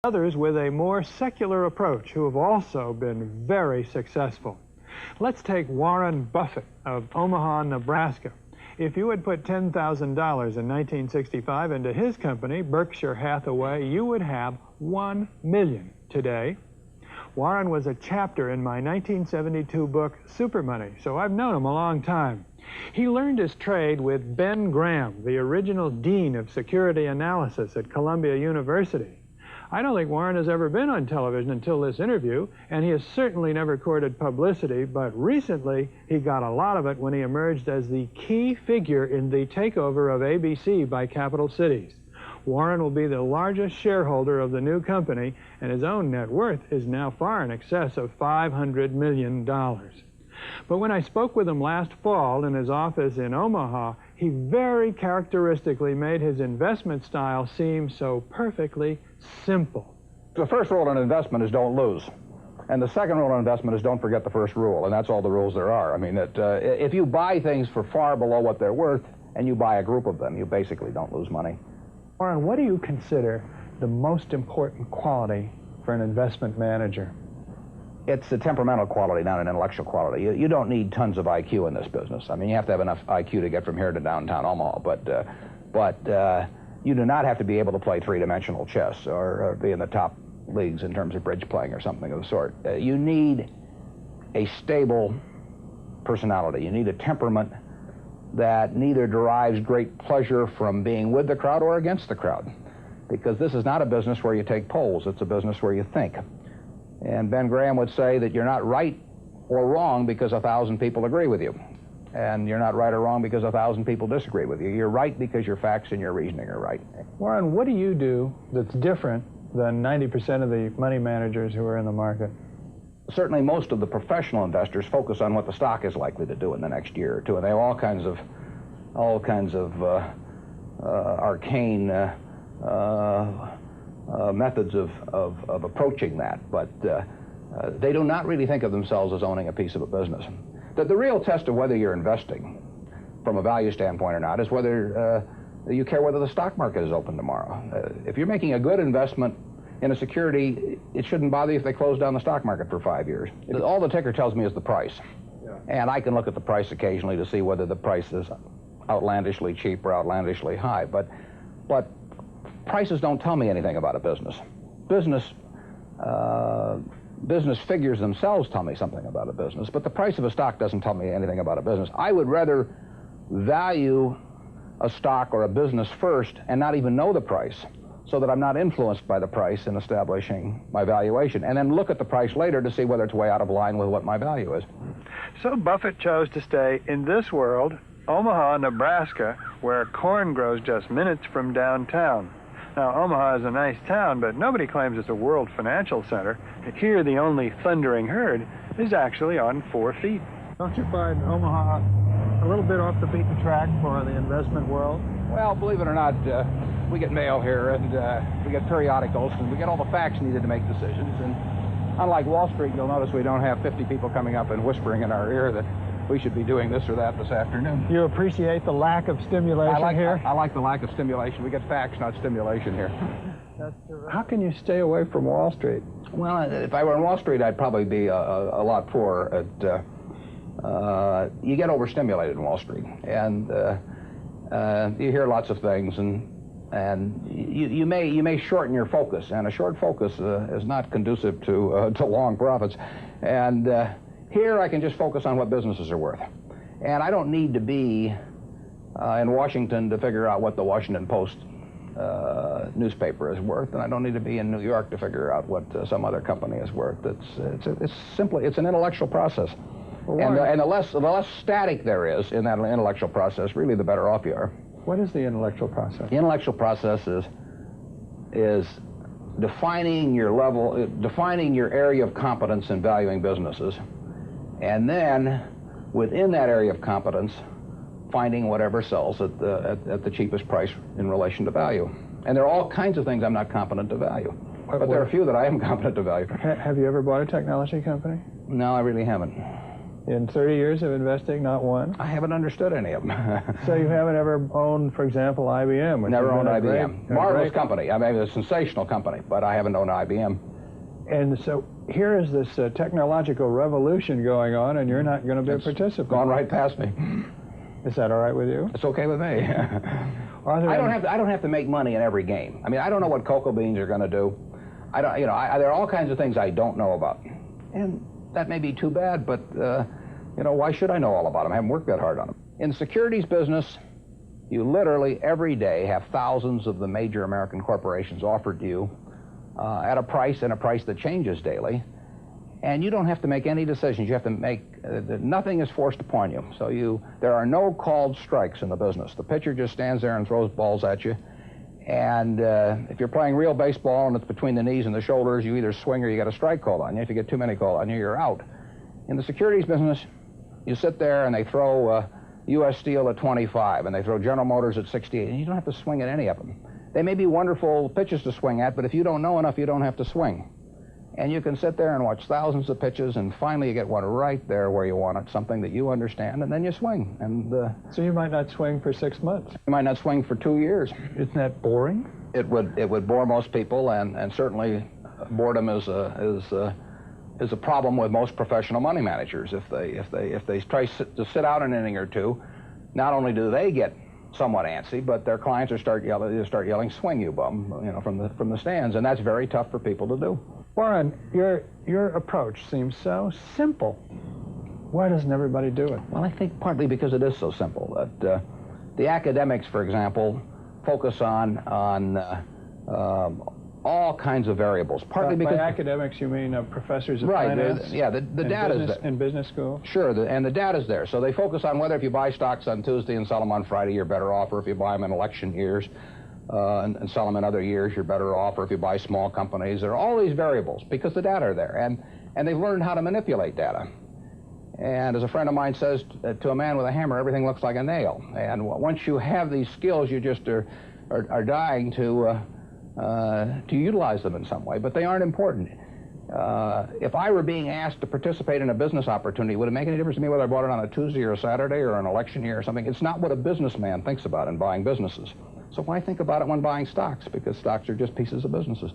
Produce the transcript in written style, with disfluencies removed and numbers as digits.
Others with a more secular approach who have also been very successful. Let's take Warren Buffett of Omaha, Nebraska. If you had put $10,000 in 1965 into his company, Berkshire Hathaway, you would have $1 million today. Warren was a chapter in my 1972 book, Super Money, so I've known him a long time. He learned his trade with Ben Graham, the original dean of security analysis at Columbia University. I don't think Warren has ever been on television until this interview, and he has certainly never courted publicity, but recently he got a lot of it when he emerged as the key figure in the takeover of ABC by Capital Cities. Warren will be the largest shareholder of the new company, and his own net worth is now far in excess of $500 million. But when I spoke with him last fall in his office in Omaha, he very characteristically made his investment style seem so perfectly simple. The first rule in investment is don't lose. And the second rule in investment is don't forget the first rule, and that's all the rules there are. I mean, if you buy things for far below what they're worth and you buy a group of them, you basically don't lose money. Warren, what do you consider the most important quality for an investment manager? It's a temperamental quality, not an intellectual quality. You don't need tons of IQ in this business. I mean, you have to have enough IQ to get from here to downtown Omaha, but you do not have to be able to play three-dimensional chess or be in the top leagues in terms of bridge playing or something of the sort. You need a stable personality. You need a temperament that neither derives great pleasure from being with the crowd or against the crowd, because this is not a business where you take polls. It's a business where you think. And Ben Graham would say that you're not right or wrong because 1,000 people agree with you. And you're not right or wrong because 1,000 people disagree with you. You're right because your facts and your reasoning are right. Warren, what do you do that's different than 90% of the money managers who are in the market? Certainly most of the professional investors focus on what the stock is likely to do in the next year or two, and they have all kinds of arcane methods of approaching that, but they do not really think of themselves as owning a piece of a business. The real test of whether you're investing from a value standpoint or not is whether you care whether the stock market is open tomorrow. If you're making a good investment in a security, it shouldn't bother you if they close down the stock market for 5 years. All the ticker tells me is the price. Yeah. And I can look at the price occasionally to see whether the price is outlandishly cheap or outlandishly high, but prices don't tell me anything about a business. Business figures themselves tell me something about a business, but the price of a stock doesn't tell me anything about a business. I would rather value a stock or a business first and not even know the price, so that I'm not influenced by the price in establishing my valuation, and then look at the price later to see whether it's way out of line with what my value is. So Buffett chose to stay in this world, Omaha, Nebraska, where corn grows just minutes from downtown. Now, Omaha is a nice town, but nobody claims it's a world financial center. Here, the only thundering herd is actually on 4 feet. Don't you find Omaha a little bit off the beaten track for the investment world? Well, believe it or not, we get mail here, and we get periodicals, and we get all the facts needed to make decisions. And unlike Wall Street, you'll notice we don't have 50 people coming up and whispering in our ear that we should be doing this or that this afternoon. You appreciate the lack of stimulation here? I like the lack of stimulation. We get facts, not stimulation here. How can you stay away from Wall Street? Well, if I were on Wall Street, I'd probably be a lot poorer. You get overstimulated in Wall Street, and you hear lots of things, and you may shorten your focus, and a short focus is not conducive to long profits. And here I can just focus on what businesses are worth, and I don't need to be in Washington to figure out what the Washington Post newspaper is worth, and I don't need to be in New York to figure out what some other company is worth. It's simply an intellectual process. Well, and the less static there is in that intellectual process, really the better off you are. What is the intellectual process? The intellectual process is defining your area of competence in valuing businesses, and then within that area of competence, finding whatever sells at the cheapest price in relation to value. And there are all kinds of things I'm not competent to value, but there are a few that I am competent to value. Have you ever bought a technology company? No, I really haven't. In 30 years of investing, not one? I haven't understood any of them. So you haven't ever owned, for example, IBM? Which Never owned IBM. Marvelous company. I mean, a sensational company, but I haven't owned IBM. And so here is this technological revolution going on, and you're not going to be a participant. Gone right past me. Is that all right with you? It's okay with me. I don't have to make money in every game. I mean, I don't know what cocoa beans are going to do. I don't, there are all kinds of things I don't know about, and that may be too bad. But why should I know all about them? I haven't worked that hard on them. In the securities business, you literally every day have thousands of the major American corporations offered to you at a price that changes daily, and you don't have to make any decisions. You have to make nothing is forced upon you. So there are no called strikes in the business. The pitcher just stands there and throws balls at you. And if you're playing real baseball and it's between the knees and the shoulders, you either swing or you get a strike called on you. If you get too many called on you, you're out. In the securities business, you sit there and they throw U.S. Steel at 25 and they throw General Motors at 68, and you don't have to swing at any of them. They may be wonderful pitches to swing at, but if you don't know enough, you don't have to swing. And you can sit there and watch thousands of pitches, and finally you get one right there where you want it, something that you understand, and then you swing. And so you might not swing for 6 months. You might not swing for 2 years. Isn't that boring? It would bore most people, and certainly boredom is a problem with most professional money managers. If they try to sit out an inning or two, not only do they get somewhat antsy, but their clients start yelling, "Swing, you bum!" from the stands, and that's very tough for people to do. Warren, your approach seems so simple. Why doesn't everybody do it? Well, I think partly because it is so simple. That the academics, for example, focus on all kinds of variables. Partly because by academics you mean professors of right, finance? Yeah, the data's there. In business school? Sure, and the data's there. So they focus on whether if you buy stocks on Tuesday and sell them on Friday, you're better off, or if you buy them in election years and sell them in other years, you're better off, or if you buy small companies. There are all these variables because the data are there, and they've learned how to manipulate data. And as a friend of mine says, to a man with a hammer, everything looks like a nail. And once you have these skills, you just are dying to utilize them in some way, but they aren't important. If I were being asked to participate in a business opportunity, would it make any difference to me whether I bought it on a Tuesday or a Saturday or an election year or something? It's not what a businessman thinks about in buying businesses. So why think about it when buying stocks? Because stocks are just pieces of businesses.